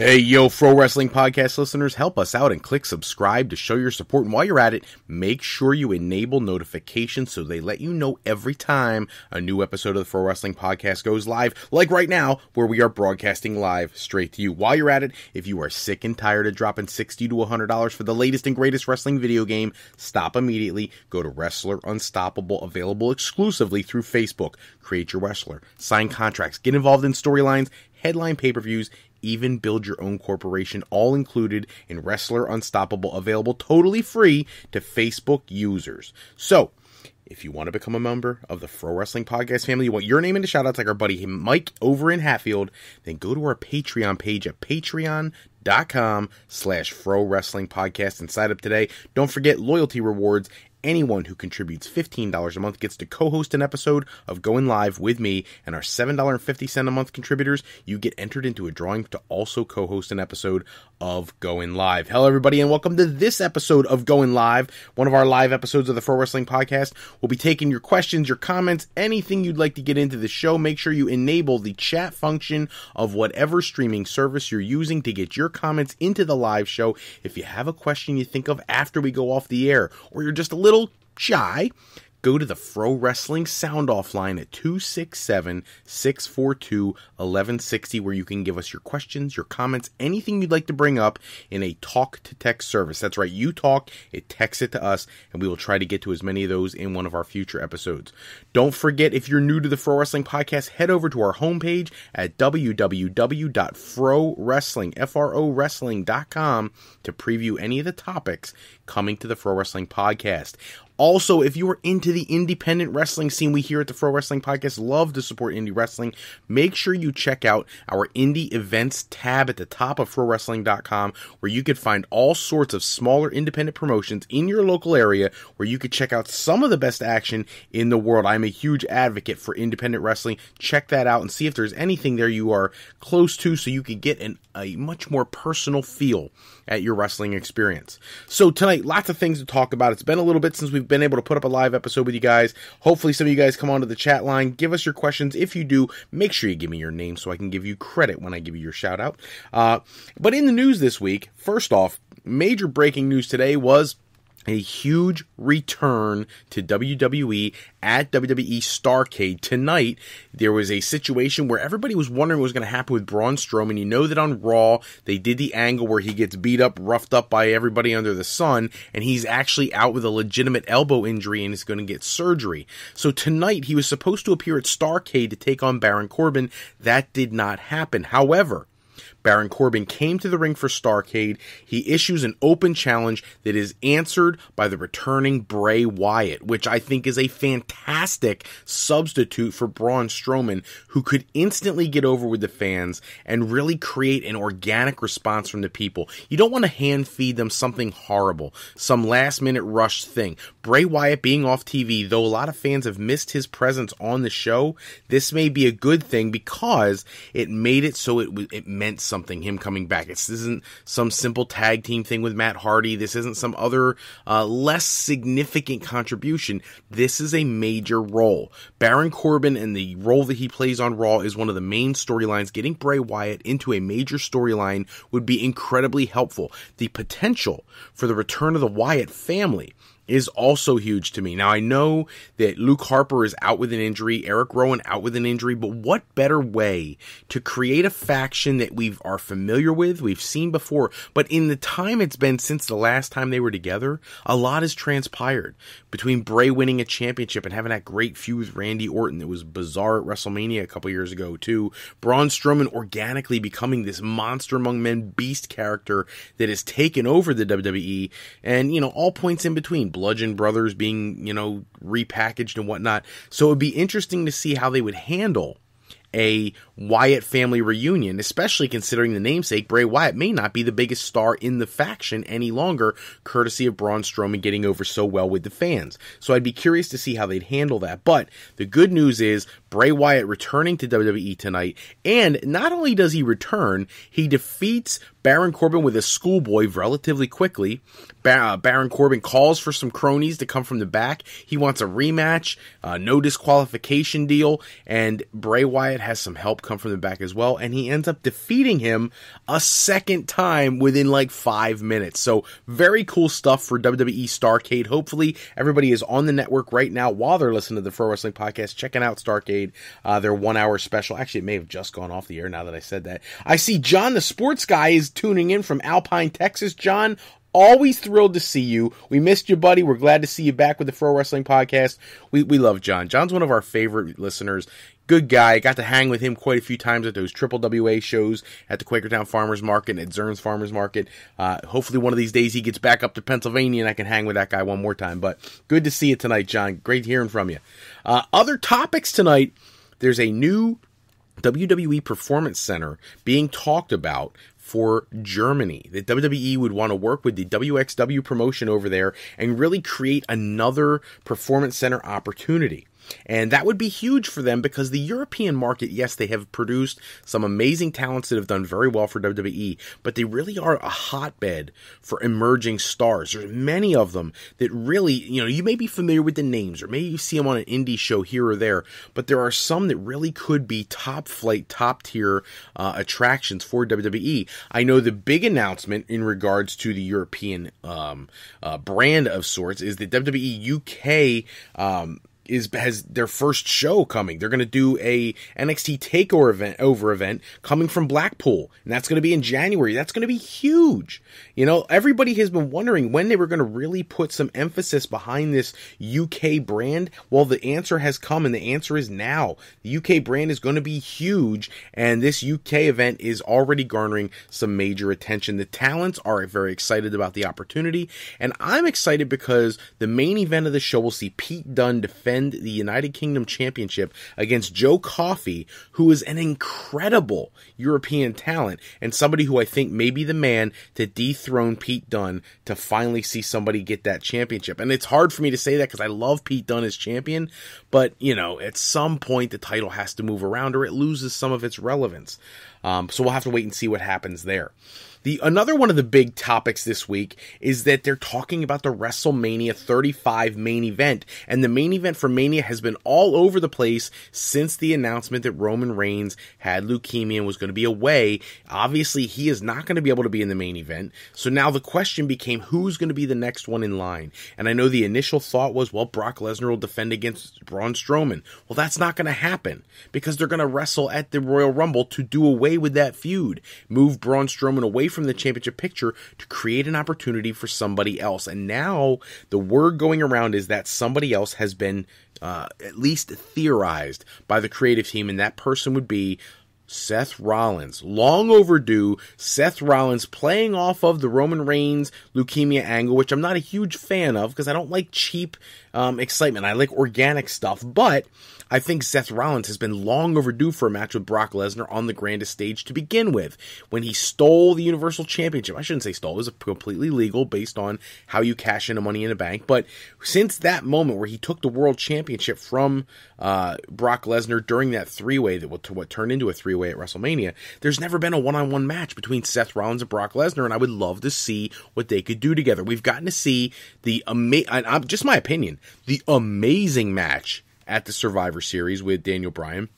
Hey, yo, Pro Wrestling Podcast listeners, help us out and click subscribe to show your support. And while you're at it, make sure you enable notifications so they let you know every time a new episode of the Pro Wrestling Podcast goes live, like right now, where we are broadcasting live straight to you. While you're at it, if you are sick and tired of dropping $60 to $100 for the latest and greatest wrestling video game, stop immediately. Go to Wrestler Unstoppable, available exclusively through Facebook. Create your wrestler, sign contracts, get involved in storylines, headline pay-per-views, even build your own corporation, all included in Wrestler Unstoppable, available totally free to Facebook users. So, if you want to become a member of the Pro Wrestling Podcast family, you want your name in the shoutouts like our buddy Mike over in Hatfield, then go to our Patreon page at patreon.com/Pro Wrestling Podcast and sign up today. Don't forget loyalty rewards. Anyone who contributes $15 a month gets to co-host an episode of Going Live with me, and our $7.50 a month contributors, you get entered into a drawing to also co-host an episode of Going Live. Hello, everybody, and welcome to this episode of Going Live, one of our live episodes of the Pro Wrestling Podcast. We'll be taking your questions, your comments, anything you'd like to get into the show. Make sure you enable the chat function of whatever streaming service you're using to get your comments into the live show. If you have a question you think of after we go off the air, or you're just a little shy, go to the Pro Wrestling Sound Off line at 267-642-1160, where you can give us your questions, your comments, anything you'd like to bring up in a talk-to-text service. That's right, you talk, it texts it to us, and we will try to get to as many of those in one of our future episodes. Don't forget, if you're new to the Pro Wrestling Podcast, head over to our homepage at www.frowrestling.com to preview any of the topics coming to the Pro Wrestling Podcast. Also, if you are into the independent wrestling scene, we here at the Pro Wrestling Podcast love to support indie wrestling. Make sure you check out our indie events tab at the top of ProWrestling.com, where you could find all sorts of smaller independent promotions in your local area, where you could check out some of the best action in the world. I'm a huge advocate for independent wrestling. Check that out and see if there's anything there you are close to, so you could get a much more personal feel at your wrestling experience. So tonight, lots of things to talk about. It's been a little bit since we've been able to put up a live episode with you guys. Hopefully some of you guys come onto the chat line, give us your questions. If you do, make sure you give me your name so I can give you credit when I give you your shout out. But in the news this week, first off, major breaking news today was a huge return to WWE at WWE Starcade. Tonight, there was a situation where everybody was wondering what was going to happen with Braun Strowman. You know that on Raw, they did the angle where he gets beat up, roughed up by everybody under the sun, and he's actually out with a legitimate elbow injury and is going to get surgery. So tonight, he was supposed to appear at Starcade to take on Baron Corbin. That did not happen. However, Baron Corbin came to the ring for Starcade. He issues an open challenge that is answered by the returning Bray Wyatt, which I think is a fantastic substitute for Braun Strowman, who could instantly get over with the fans and really create an organic response from the people. You don't want to hand feed them something horrible, some last minute rush thing. Bray Wyatt being off TV, though a lot of fans have missed his presence on the show, this may be a good thing because it made it so it meant something, him coming back. This isn't some simple tag team thing with Matt Hardy. This isn't some other less significant contribution. This is a major role. Baron Corbin and the role that he plays on Raw is one of the main storylines. Getting Bray Wyatt into a major storyline would be incredibly helpful. The potential for the return of the Wyatt family is also huge to me. Now, I know that Luke Harper is out with an injury, Eric Rowan out with an injury, but what better way to create a faction that we are familiar with, we've seen before, but in the time it's been since the last time they were together, a lot has transpired. Between Bray winning a championship and having that great feud with Randy Orton that was bizarre at WrestleMania a couple years ago, too, Braun Strowman organically becoming this monster among men beast character that has taken over the WWE, and, all points in between. Bludgeon Brothers being, repackaged and whatnot. So it would be interesting to see how they would handle a Wyatt family reunion, especially considering the namesake. Bray Wyatt may not be the biggest star in the faction any longer, courtesy of Braun Strowman getting over so well with the fans. So I'd be curious to see how they'd handle that. But the good news is Bray Wyatt returning to WWE tonight, and not only does he return, he defeats Baron Corbin with a schoolboy relatively quickly. Baron Corbin calls for some cronies to come from the back. He wants a rematch, no disqualification deal, and Bray Wyatt has some help come from the back as well, and he ends up defeating him a second time within like 5 minutes. So very cool stuff for WWE Starcade. Hopefully everybody is on the network right now while they're listening to the Pro Wrestling Podcast, checking out Starcade, their 1 hour special. Actually, it may have just gone off the air now that I said that. I see John, the sports guy, is tuning in from Alpine, Texas. John, always thrilled to see you. We missed you, buddy. We're glad to see you back with the Pro Wrestling Podcast. We love John. John's one of our favorite listeners. Good guy. Got to hang with him quite a few times at those Triple WA shows at the Quakertown Farmers Market and at Zern's Farmers Market. Hopefully one of these days he gets back up to Pennsylvania and I can hang with that guy one more time. But good to see you tonight, John. Great hearing from you. Other topics tonight. There's a new WWE Performance Center being talked about for Germany. The WWE would want to work with the WXW promotion over there and really create another Performance Center opportunity. And that would be huge for them because the European market, yes, they have produced some amazing talents that have done very well for WWE, but they really are a hotbed for emerging stars. There's many of them that really, you may be familiar with the names or maybe you see them on an indie show here or there, but there are some that really could be top flight, top tier attractions for WWE. I know the big announcement in regards to the European brand of sorts is that WWE UK has their first show coming. They're going to do a NXT takeover event coming from Blackpool, and that's going to be in January. That's going to be huge. Everybody has been wondering when they were going to really put some emphasis behind this UK brand. Well, the answer has come, and the answer is now. The UK brand is going to be huge, and this UK event is already garnering some major attention. The talents are very excited about the opportunity, and I'm excited because the main event of the show will see Pete Dunne defend the United Kingdom Championship against Joe Coffey, who is an incredible European talent and somebody who I think may be the man to dethrone Pete Dunne to finally see somebody get that championship. And it's hard for me to say that because I love Pete Dunne as champion, but at some point the title has to move around or it loses some of its relevance. So we'll have to wait and see what happens there. Another one of the big topics this week is that they're talking about the WrestleMania 35 main event. And the main event for Mania has been all over the place since the announcement that Roman Reigns had leukemia and was going to be away. Obviously, he is not going to be able to be in the main event. So now the question became, who's going to be the next one in line? And I know the initial thought was, well, Brock Lesnar will defend against Braun Strowman. Well, that's not going to happen because they're going to wrestle at the Royal Rumble to do away with that feud. Move Braun Strowman away from the championship picture to create an opportunity for somebody else. And now the word going around is that somebody else has been at least theorized by the creative team, and that person would be Seth Rollins. Long overdue. Seth Rollins playing off of the Roman Reigns leukemia angle, which I'm not a huge fan of because I don't like cheap excitement. I like organic stuff, but I think Seth Rollins has been long overdue for a match with Brock Lesnar on the grandest stage to begin with. When he stole the Universal Championship, I shouldn't say stole, it was completely legal based on how you cash in a Money in the Bank, but since that moment where he took the World Championship from Brock Lesnar during that three-way, what turned into a three-way at WrestleMania, there's never been a one-on-one match between Seth Rollins and Brock Lesnar, and I would love to see what they could do together. We've gotten to see just my opinion, the amazing match at the Survivor Series with Daniel Bryan.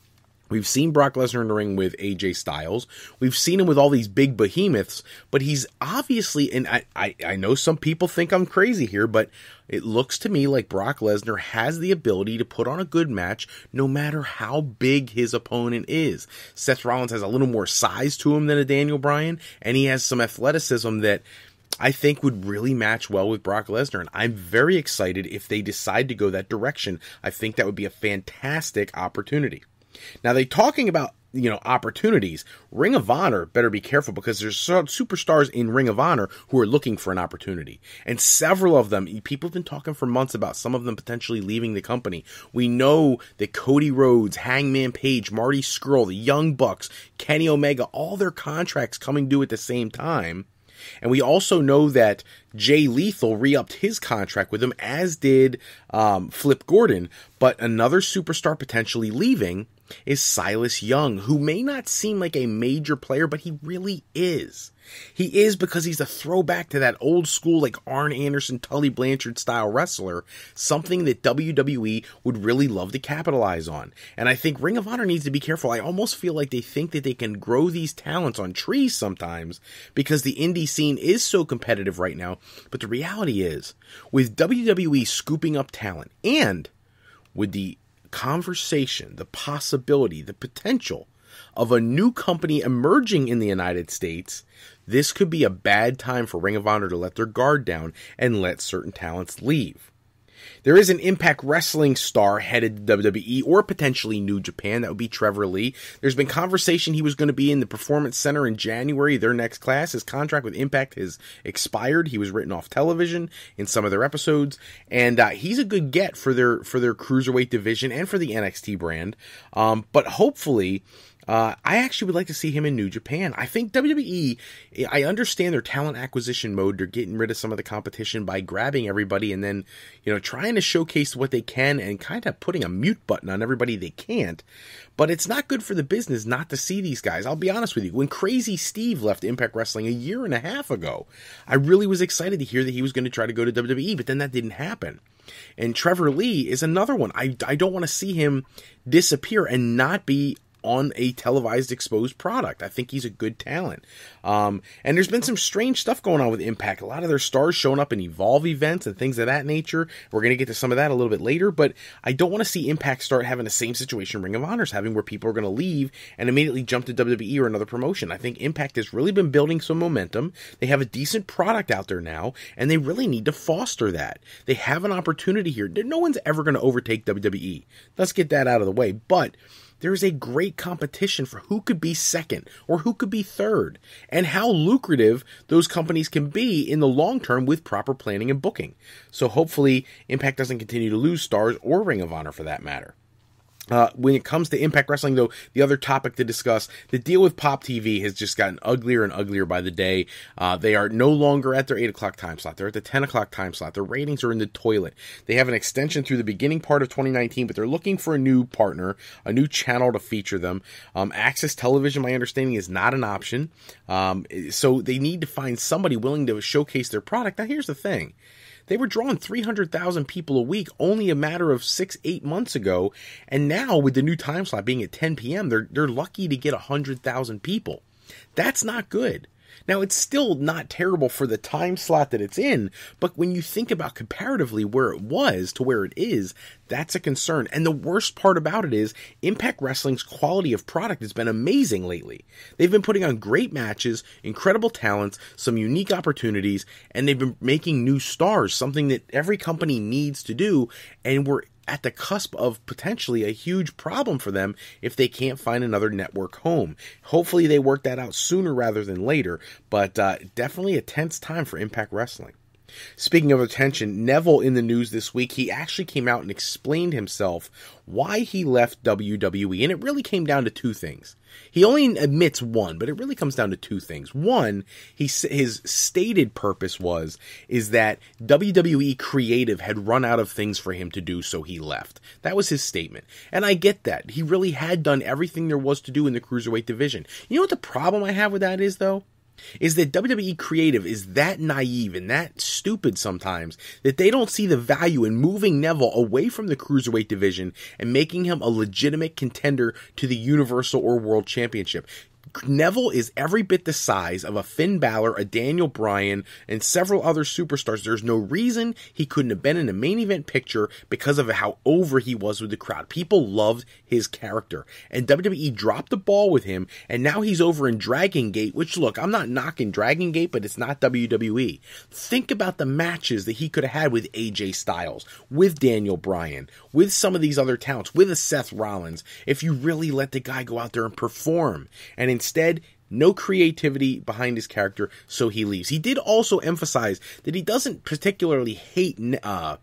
We've seen Brock Lesnar in the ring with AJ Styles. We've seen him with all these big behemoths, but he's obviously, and I know some people think I'm crazy here, but it looks to me like Brock Lesnar has the ability to put on a good match no matter how big his opponent is. Seth Rollins has a little more size to him than a Daniel Bryan, and he has some athleticism that I think would really match well with Brock Lesnar, and I'm very excited if they decide to go that direction. I think that would be a fantastic opportunity. Now, they're talking about, opportunities. Ring of Honor better be careful because there's superstars in Ring of Honor who are looking for an opportunity. And several of them, people have been talking for months about some of them potentially leaving the company. We know that Cody Rhodes, Hangman Page, Marty Scurll, the Young Bucks, Kenny Omega, all their contracts coming due at the same time. And we also know that Jay Lethal re-upped his contract with him, as did Flip Gordon. But another superstar potentially leaving is Silas Young, who may not seem like a major player, but he really is. He is, because he's a throwback to that old school, like Arn Anderson, Tully Blanchard style wrestler, something that WWE would really love to capitalize on. And I think Ring of Honor needs to be careful. I almost feel like they think that they can grow these talents on trees sometimes, because the indie scene is so competitive right now. But the reality is, with WWE scooping up talent, and with the conversation, the possibility, the potential of a new company emerging in the United States, this could be a bad time for Ring of Honor to let their guard down and let certain talents leave. There is an Impact Wrestling star headed to WWE or potentially New Japan. That would be Trevor Lee. There's been conversation he was going to be in the Performance Center in January, their next class. His contract with Impact has expired. He was written off television in some of their episodes, and he's a good get for their Cruiserweight division and for the NXT brand. But hopefully, I actually would like to see him in New Japan. I think WWE, I understand their talent acquisition mode. They're getting rid of some of the competition by grabbing everybody and then, trying to showcase what they can and kind of putting a mute button on everybody they can't. But it's not good for the business not to see these guys. I'll be honest with you. When Crazy Steve left Impact Wrestling a year and a half ago, I really was excited to hear that he was going to try to go to WWE, but then that didn't happen. And Trevor Lee is another one. I don't want to see him disappear and not be on a televised exposed product. I think he's a good talent. And there's been some strange stuff going on with Impact. A lot of their stars showing up in Evolve events and things of that nature. We're going to get to some of that a little bit later, but I don't want to see Impact start having the same situation Ring of Honor's having, where people are going to leave and immediately jump to WWE or another promotion. I think Impact has really been building some momentum. They have a decent product out there now, and they really need to foster that. They have an opportunity here. No one's ever going to overtake WWE. Let's get that out of the way, but there's a great competition for who could be second or who could be third, and how lucrative those companies can be in the long term with proper planning and booking. So hopefully Impact doesn't continue to lose stars, or Ring of Honor for that matter. When it comes to Impact Wrestling, though, the other topic to discuss, the deal with Pop TV has just gotten uglier and uglier by the day. They are no longer at their 8 o'clock time slot. They're at the 10 o'clock time slot. Their ratings are in the toilet. They have an extension through the beginning part of 2019, but they're looking for a new partner, a new channel to feature them. Access Television, my understanding, is not an option. So they need to find somebody willing to showcase their product. Now, here's the thing. They were drawing 300,000 people a week only a matter of 6-8 months ago, and now with the new time slot being at 10 p.m., they're lucky to get 100,000 people. That's not good. Now, it's still not terrible for the time slot that it's in, but when you think about comparatively where it was to where it is, that's a concern. And the worst part about it is Impact Wrestling's quality of product has been amazing lately. They've been putting on great matches, incredible talents, some unique opportunities, and they've been making new stars, something that every company needs to do, and we're at the cusp of potentially a huge problem for them if they can't find another network home. Hopefully they work that out sooner rather than later, but definitely a tense time for Impact Wrestling. Speaking of attention, Neville in the news this week, he actually came out and explained himself why he left WWE, and it really came down to two things. He only admits one, but it really comes down to two things. One, his stated purpose is that WWE Creative had run out of things for him to do, so he left. That was his statement. And I get that. He really had done everything there was to do in the Cruiserweight division. You know what the problem I have with that is, though? Is that WWE Creative is that naive and that stupid sometimes that they don't see the value in moving Neville away from the Cruiserweight division and making him a legitimate contender to the Universal or World Championship. Neville is every bit the size of a Finn Balor, a Daniel Bryan, and several other superstars. There's no reason he couldn't have been in the main event picture because of how over he was with the crowd. People loved his character, and WWE dropped the ball with him, and now he's over in Dragon Gate, which, look, I'm not knocking Dragon Gate, but it's not WWE. Think about the matches that he could have had with AJ Styles, with Daniel Bryan, with some of these other talents, with a Seth Rollins, if you really let the guy go out there and perform. And instead, no creativity behind his character, so he leaves. He did also emphasize that he doesn't particularly hate Enzo,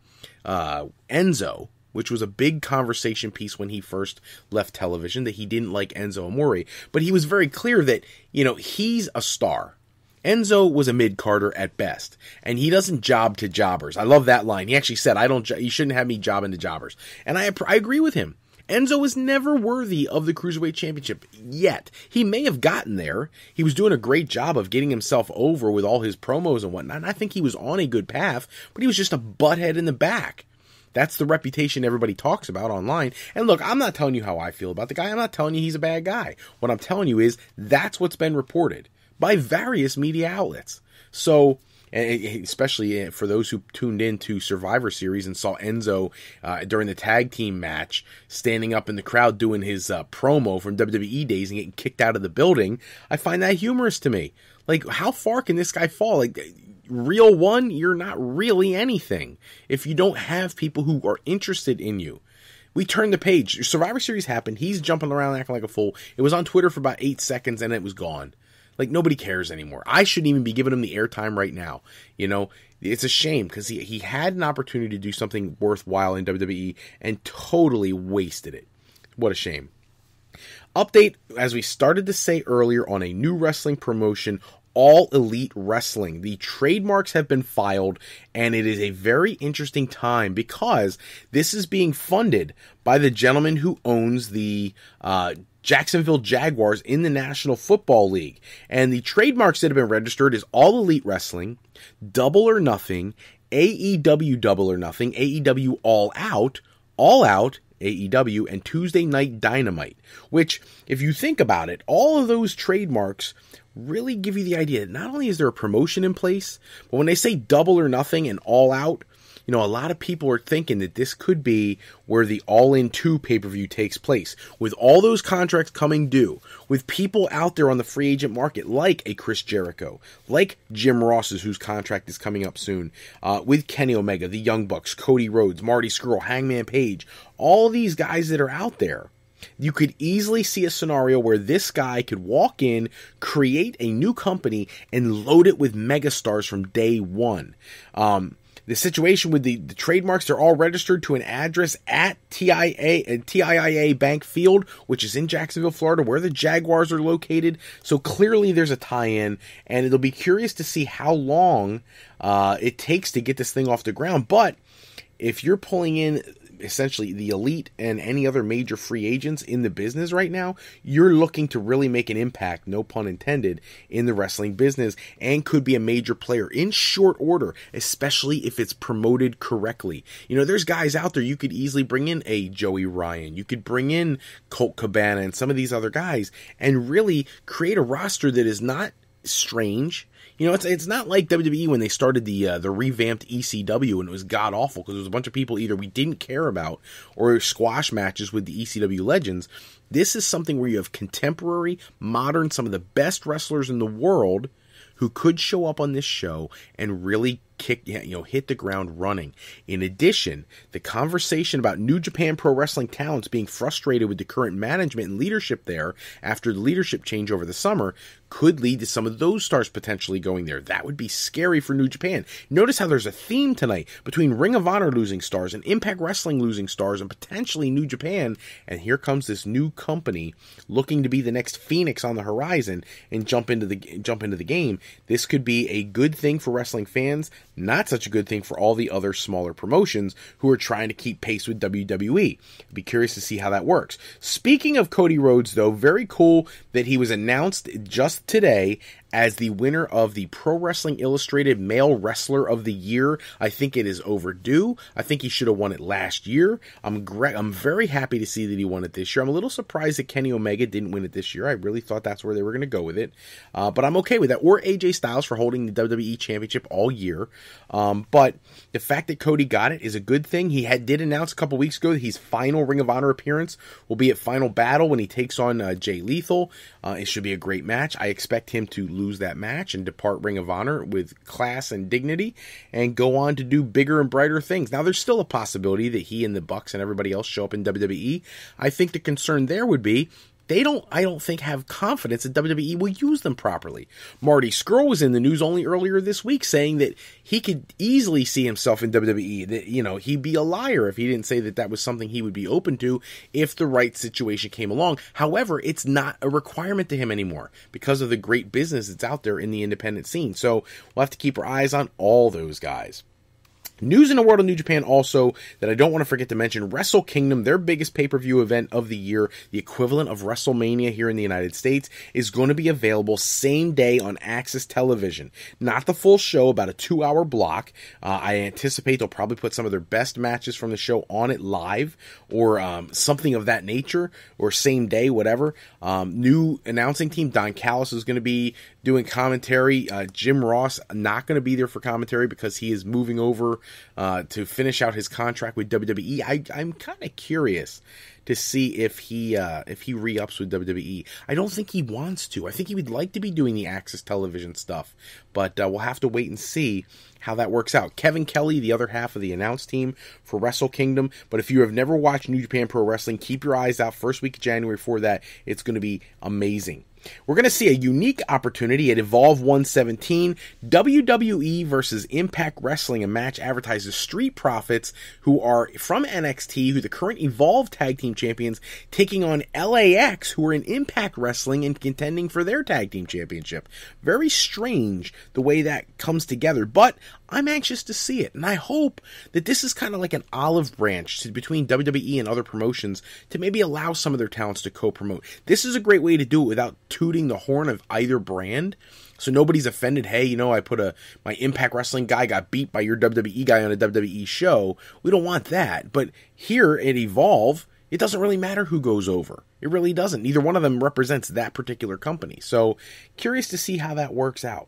which was a big conversation piece when he first left television, that he didn't like Enzo Amore. But he was very clear that, he's a star. Enzo was a mid-carder at best, and he doesn't job to jobbers. I love that line. He actually said, you shouldn't have me jobbing to jobbers. And I agree with him. Enzo was never worthy of the Cruiserweight Championship yet. He may have gotten there. He was doing a great job of getting himself over with all his promos and whatnot, and I think he was on a good path, but he was just a butthead in the back. That's the reputation everybody talks about online. And look, I'm not telling you how I feel about the guy. I'm not telling you he's a bad guy. What I'm telling you is that's what's been reported by various media outlets. So, especially for those who tuned in to Survivor Series and saw Enzo during the tag team match standing up in the crowd doing his promo from WWE days and getting kicked out of the building, I find that humorous to me. Like, how far can this guy fall? Like, real one, you're not really anything if you don't have people who are interested in you. We turned the page. Survivor Series happened. He's jumping around acting like a fool. It was on Twitter for about 8 seconds and it was gone. Like, nobody cares anymore. I shouldn't even be giving him the airtime right now. You know, it's a shame because he had an opportunity to do something worthwhile in WWE and totally wasted it. What a shame. Update, as we started to say earlier, on a new wrestling promotion, All Elite Wrestling. The trademarks have been filed, and it is a very interesting time because this is being funded by the gentleman who owns the Jacksonville Jaguars in the National Football League. And the trademarks that have been registered is All Elite Wrestling, Double or Nothing, AEW Double or Nothing, AEW All Out, AEW, and Tuesday Night Dynamite. Which, if you think about it, all of those trademarks really give you the idea that not only is there a promotion in place, but when they say Double or Nothing and All Out, you know, a lot of people are thinking that this could be where the All In 2 pay-per-view takes place. With all those contracts coming due, with people out there on the free agent market like a Chris Jericho, like Jim Ross's, whose contract is coming up soon, with Kenny Omega, the Young Bucks, Cody Rhodes, Marty Scurll, Hangman Page, all these guys that are out there, you could easily see a scenario where this guy could walk in, create a new company, and load it with megastars from day one. The situation with the trademarks, they're all registered to an address at TIAA Bank Field, which is in Jacksonville, Florida, where the Jaguars are located. So clearly there's a tie-in, and it'll be curious to see how long it takes to get this thing off the ground. But if you're pulling in essentially the Elite and any other major free agents in the business right now, you're looking to really make an impact, no pun intended, in the wrestling business, and could be a major player in short order, especially if it's promoted correctly. You know, there's guys out there, you could easily bring in a Joey Ryan, you could bring in Colt Cabana and some of these other guys, and really create a roster that is not strange. You know, it's not like WWE when they started the revamped ECW and it was god awful because there was a bunch of people either we didn't care about or squash matches with the ECW legends. This is something where you have contemporary, modern, some of the best wrestlers in the world who could show up on this show and really hit the ground running. In addition, the conversation about New Japan Pro Wrestling talents being frustrated with the current management and leadership there after the leadership change over the summer could lead to some of those stars potentially going there. That would be scary for New Japan. Notice how there's a theme tonight between Ring of Honor losing stars and Impact Wrestling losing stars and potentially New Japan. And here comes this new company looking to be the next Phoenix on the horizon and jump into the game. This could be a good thing for wrestling fans, not such a good thing for all the other smaller promotions who are trying to keep pace with WWE. I'd be curious to see how that works. Speaking of Cody Rhodes, though, very cool that he was announced just today as the winner of the Pro Wrestling Illustrated Male Wrestler of the Year. I think it is overdue. I think he should have won it last year. I'm very happy to see that he won it this year. I'm a little surprised that Kenny Omega didn't win it this year. I really thought that's where they were going to go with it. But I'm okay with that. Or AJ Styles for holding the WWE Championship all year. But the fact that Cody got it is a good thing. He did announce a couple weeks ago that his final Ring of Honor appearance will be at Final Battle when he takes on Jay Lethal. It should be a great match. I expect him to lose that match and depart Ring of Honor with class and dignity and go on to do bigger and brighter things. Now, there's still a possibility that he and the Bucks and everybody else show up in WWE. I think the concern there would be I don't think, have confidence that WWE will use them properly. Marty Scurll was in the news only earlier this week saying that he could easily see himself in WWE, that, you know, he'd be a liar if he didn't say that that was something he would be open to if the right situation came along. However, it's not a requirement to him anymore because of the great business that's out there in the independent scene. So we'll have to keep our eyes on all those guys. News in the world of New Japan also that I don't want to forget to mention, Wrestle Kingdom, their biggest pay-per-view event of the year, the equivalent of WrestleMania here in the United States, is going to be available same day on Access Television. Not the full show, about a 2-hour block. I anticipate they'll probably put some of their best matches from the show on it live, or something of that nature, or same day, whatever. New announcing team, Don Callis is going to be doing commentary. Jim Ross not going to be there for commentary because he is moving over to finish out his contract with WWE. I'm kind of curious to see if he re-ups with WWE. I don't think he wants to. I think he would like to be doing the Access Television stuff, but we'll have to wait and see how that works out. Kevin Kelly, the other half of the announce team for Wrestle Kingdom. But if you have never watched New Japan Pro Wrestling, keep your eyes out. First week of January for that. It's going to be amazing. We're going to see a unique opportunity at Evolve 117, WWE versus Impact Wrestling, a match advertised as Street Profits, who are from NXT, who are the current Evolve Tag Team Champions, taking on LAX, who are in Impact Wrestling and contending for their Tag Team Championship. Very strange the way that comes together, but I'm anxious to see it, and I hope that this is kind of like an olive branch between WWE and other promotions to maybe allow some of their talents to co-promote. This is a great way to do it without tooting the horn of either brand, so nobody's offended. Hey, you know, I put my Impact Wrestling guy got beat by your WWE guy on a WWE show. We don't want that. But here at Evolve, it doesn't really matter who goes over. It really doesn't. Neither one of them represents that particular company. So curious to see how that works out.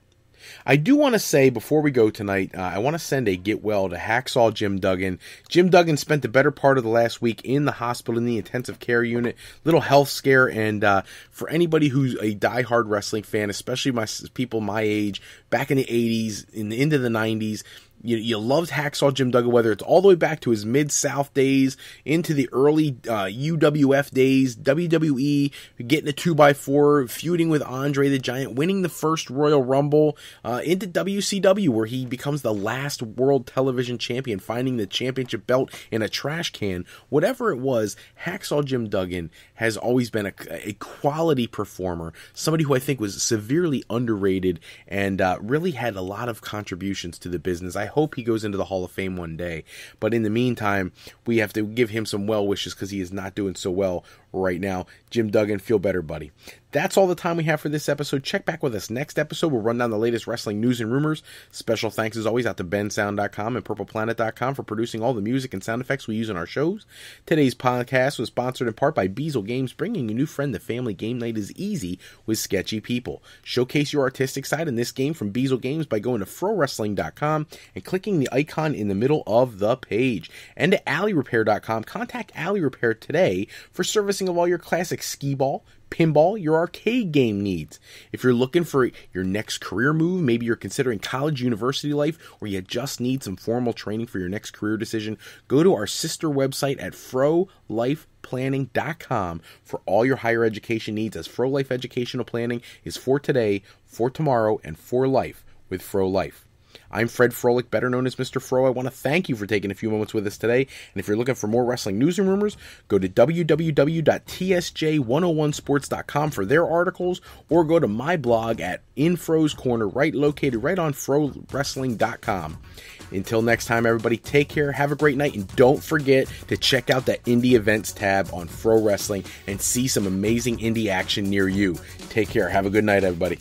I do want to say before we go tonight, I want to send a get well to Hacksaw Jim Duggan. Jim Duggan spent the better part of the last week in the hospital in the intensive care unit. Little health scare, and for anybody who's a diehard wrestling fan, especially people my age, back in the 80s, into the 90s, you loved Hacksaw Jim Duggan, whether it's all the way back to his Mid-South days, into the early UWF days, WWE, getting a 2x4, feuding with Andre the Giant, winning the first Royal Rumble, into WCW, where he becomes the last world television champion, finding the championship belt in a trash can. Whatever it was, Hacksaw Jim Duggan has always been a quality performer, somebody who I think was severely underrated and really had a lot of contributions to the business. I hope he goes into the Hall of Fame one day, but in the meantime, we have to give him some well wishes because he is not doing so well right now. Jim Duggan, feel better, buddy. That's all the time we have for this episode. Check back with us next episode. We'll run down the latest wrestling news and rumors. Special thanks as always out to bensound.com and purpleplanet.com for producing all the music and sound effects we use in our shows. Today's podcast was sponsored in part by Beazle Games, bringing a new friend the family. Game night is easy with sketchy people. Showcase your artistic side in this game from Beazle Games by going to frowrestling.com and clicking the icon in the middle of the page. And to alleyrepair.com. Contact Alley Repair today for servicing of all your classic skee-ball, pinball, your arcade game needs. If you're looking for your next career move, maybe you're considering college, university life, or you just need some formal training for your next career decision, go to our sister website at frolifeplanning.com for all your higher education needs, as Fro Life Educational Planning is for today, for tomorrow, and for life with Fro Life. I'm Fred Froelich, better known as Mr. Fro. I want to thank you for taking a few moments with us today. And if you're looking for more wrestling news and rumors, go to www.tsj101sports.com for their articles, or go to my blog at Infro's Corner, located right on frowrestling.com. Until next time, everybody, take care, have a great night, and don't forget to check out that indie events tab on Fro Wrestling and see some amazing indie action near you. Take care. Have a good night, everybody.